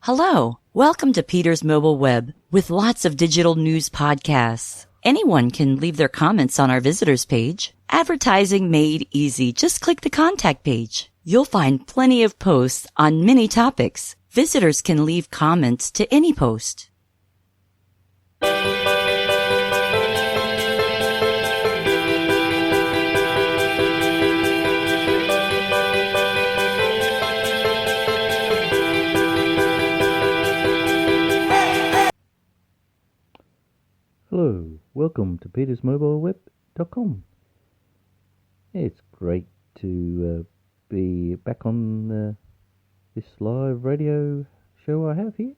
Hello, welcome to Peter's Mobile Web with lots of digital news podcasts. Anyone can leave their comments on our visitors page. Advertising made easy. Just click the contact page. You'll find plenty of posts on many topics. Visitors can leave comments to any post. Hello, welcome to petersmobileweb.com. It's great to be back on this live radio show I have here,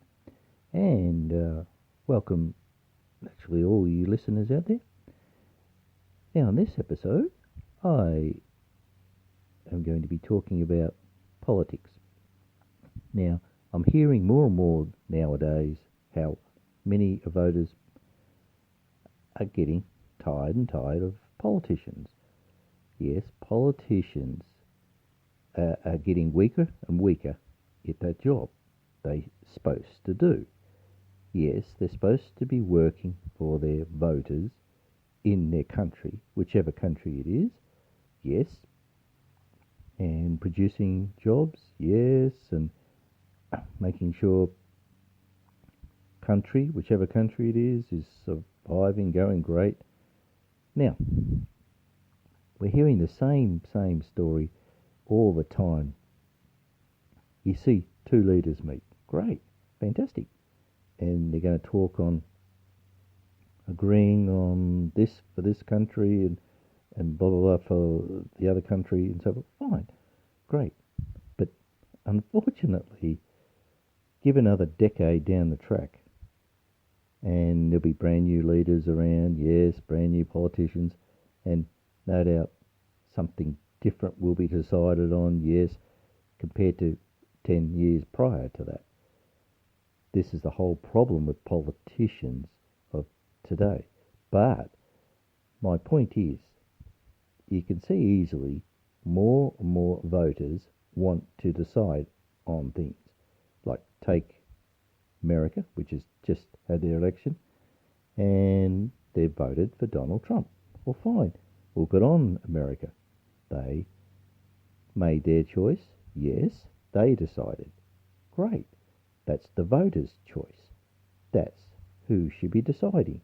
and welcome actually all you listeners out there. Now in this episode I am going to be talking about politics. Now I'm hearing more and more nowadays how many voters are getting tired of politicians. Yes, politicians are getting weaker and weaker at that job they're supposed to do. Yes, they're supposed to be working for their voters in their country, whichever country it is, yes, and producing jobs, yes, and making sure country, whichever country it is surviving, going great. Now, we're hearing the same story all the time. You see two leaders meet. Great, fantastic. And they're going to talk on agreeing on this for this country and blah, blah, blah for the other country and so forth. Fine, great. But unfortunately, give another decade down the track, and there'll be brand new leaders around, yes, brand new politicians, and no doubt something different will be decided on, yes, compared to 10 years prior to that. This is the whole problem with politicians of today. But my point is, you can see easily more and more voters want to decide on things. Like take America, which has just had their election, and they voted for Donald Trump. Well, fine. Well, good on America. They made their choice. Yes, they decided. Great. That's the voters' choice. That's who should be deciding.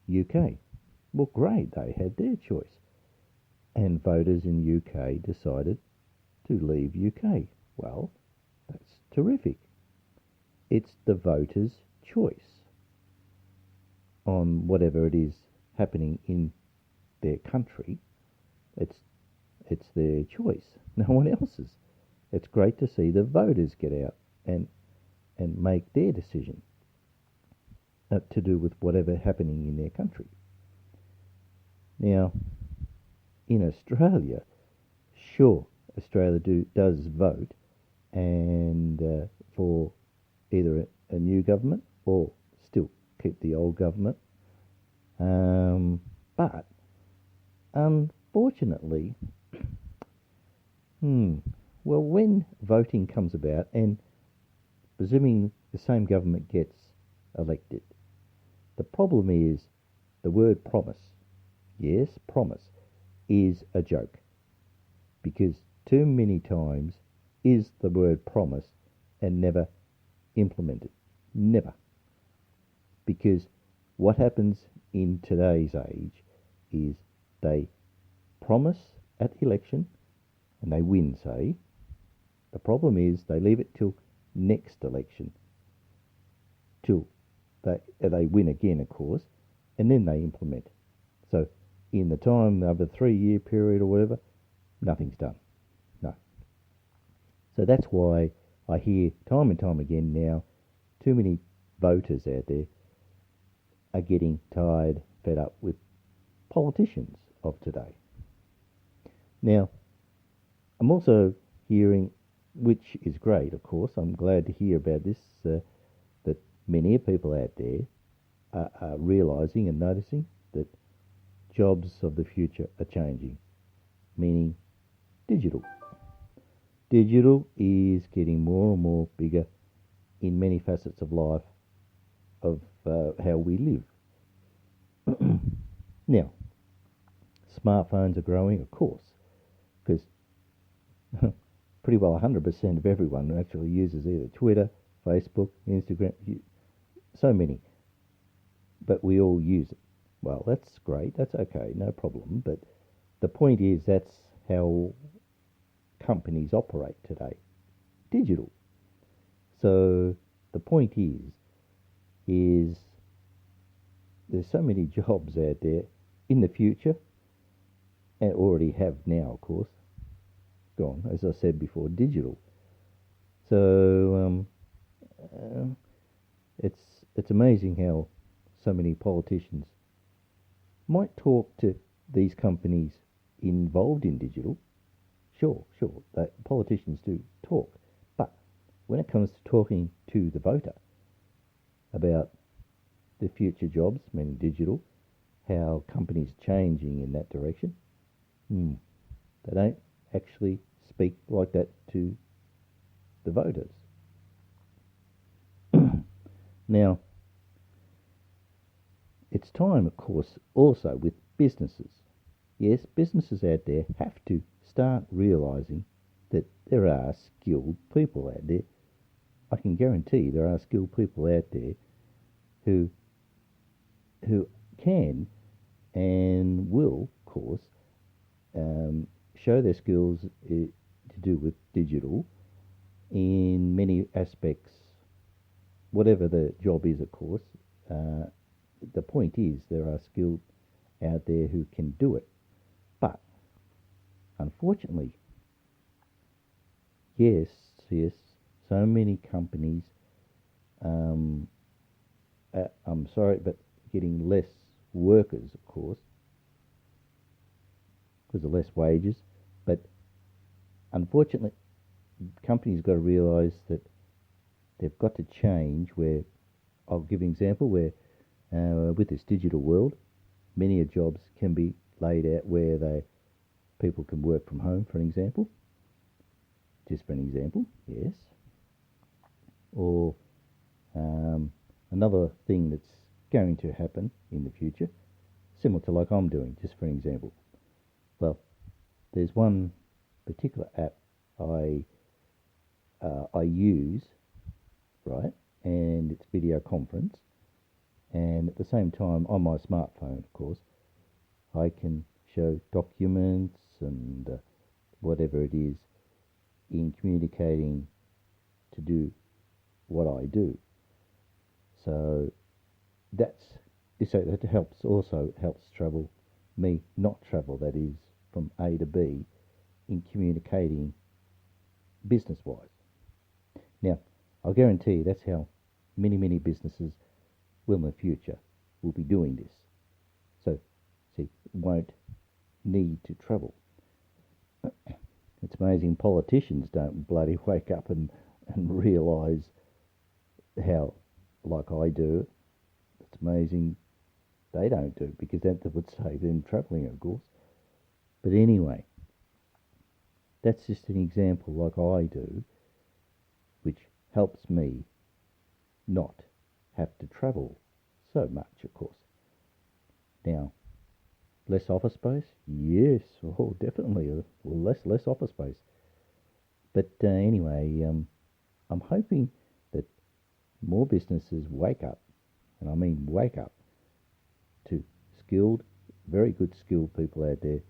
UK. Well, great. They had their choice. And voters in UK decided to leave UK. Well, that's terrific. It's the voters' choice on whatever it is happening in their country. It's their choice, no one else's. It's great to see the voters get out and make their decision to do with whatever happening in their country. Now, in Australia, sure, Australia does vote and for either a new government or still keep the old government. But unfortunately, well, when voting comes about, and presuming the same government gets elected, the problem is the word promise. Yes, promise is a joke, because too many times is the word promise and never implemented. Never. Because what happens in today's age is they promise at the election and they win, say. The problem is they leave it till next election, till they win again, of course, and then they implement. So in the time of a 3-year period or whatever, nothing's done. No. So that's why I hear time and time again now, too many voters out there are getting tired, fed up with politicians of today. Now, I'm also hearing, which is great, of course, I'm glad to hear about this, that many people out there are realising and noticing that jobs of the future are changing, meaning digital. Digital is getting more and more bigger in many facets of life of how we live. Now, smartphones are growing, of course, because pretty well 100% of everyone actually uses either Twitter, Facebook, Instagram, so many. But we all use it. Well, that's great, that's okay, no problem. But the point is that's how companies operate today, digital. So the point is there's so many jobs out there in the future, and already have now, of course, gone, as I said before, digital. So it's amazing how so many politicians might talk to these companies involved in digital. Sure, that politicians do talk, but when it comes to talking to the voter about the future jobs, meaning digital, how companies are changing in that direction, they don't actually speak like that to the voters. Now, it's time, of course, also with businesses. Yes, businesses out there have to start realising that there are skilled people out there. I can guarantee there are skilled people out there who can and will, of course, show their skills to do with digital in many aspects, whatever the job is, of course. The point is there are skilled out there who can do it. But, unfortunately, yes, so many companies, I'm sorry, but getting less workers, of course, because of less wages. But unfortunately, companies got to realise that they've got to change. Where I'll give an example where with this digital world, many jobs can be laid out where people can work from home, for an example. Just for an example, yes. Or another thing that's going to happen in the future, similar to like I'm doing, just for an example. Well, there's one particular app I use, right, and it's video conference, and at the same time on my smartphone, of course, I can show documents and whatever it is in communicating to do what I do. So that helps travel, me not travel, that is, from A to B in communicating business-wise. Now, I'll guarantee you that's how many businesses will in the future will be doing this. So, see, won't need to travel. It's amazing politicians don't bloody wake up and realise how, like I do, it's amazing they don't do it, because that would save them travelling, of course. But anyway, that's just an example like I do, which helps me not have to travel so much, of course. Now, less office space? Yes, oh, definitely, less office space. But anyway, I'm hoping that more businesses wake up, and I mean wake up, to skilled, very good skilled people out there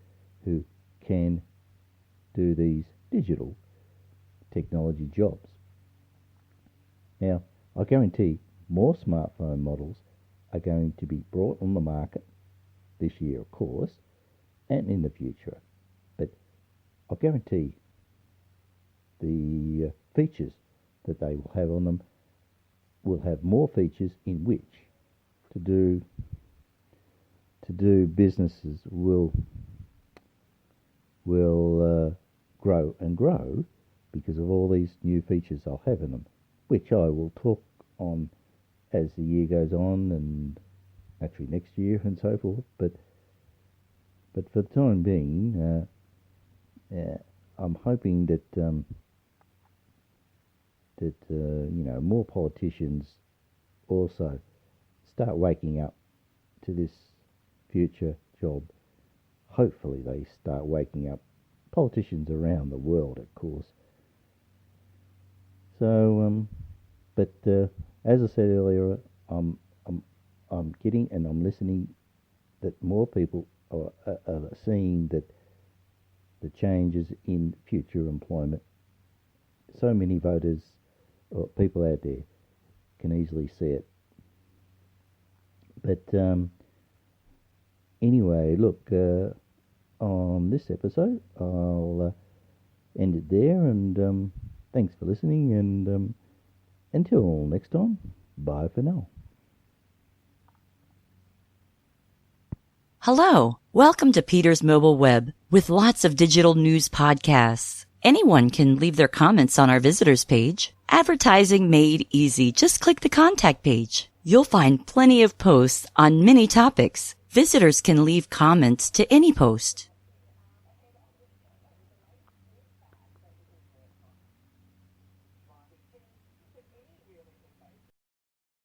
who can do these digital technology jobs. Now, I guarantee more smartphone models are going to be brought on the market this year, of course, and in the future. But I guarantee the features that they will have on them will have more features in which to do businesses will grow and grow because of all these new features I'll have in them, which I will talk on as the year goes on, and actually next year and so forth. But for the time being, I'm hoping that that more politicians also start waking up to this future job. Hopefully they start waking up. Politicians around the world, of course. So, but as I said earlier, I'm getting and I'm listening that more people are seeing that the changes in future employment. So many voters or people out there can easily see it. But anyway, look, on this episode, I'll end it there, and thanks for listening, and until next time, bye for now. Hello, welcome to Peter's Mobile Web with lots of digital news podcasts. Anyone can leave their comments on our visitors page. Advertising made easy. Just click the contact page. You'll find plenty of posts on many topics. Visitors can leave comments to any post.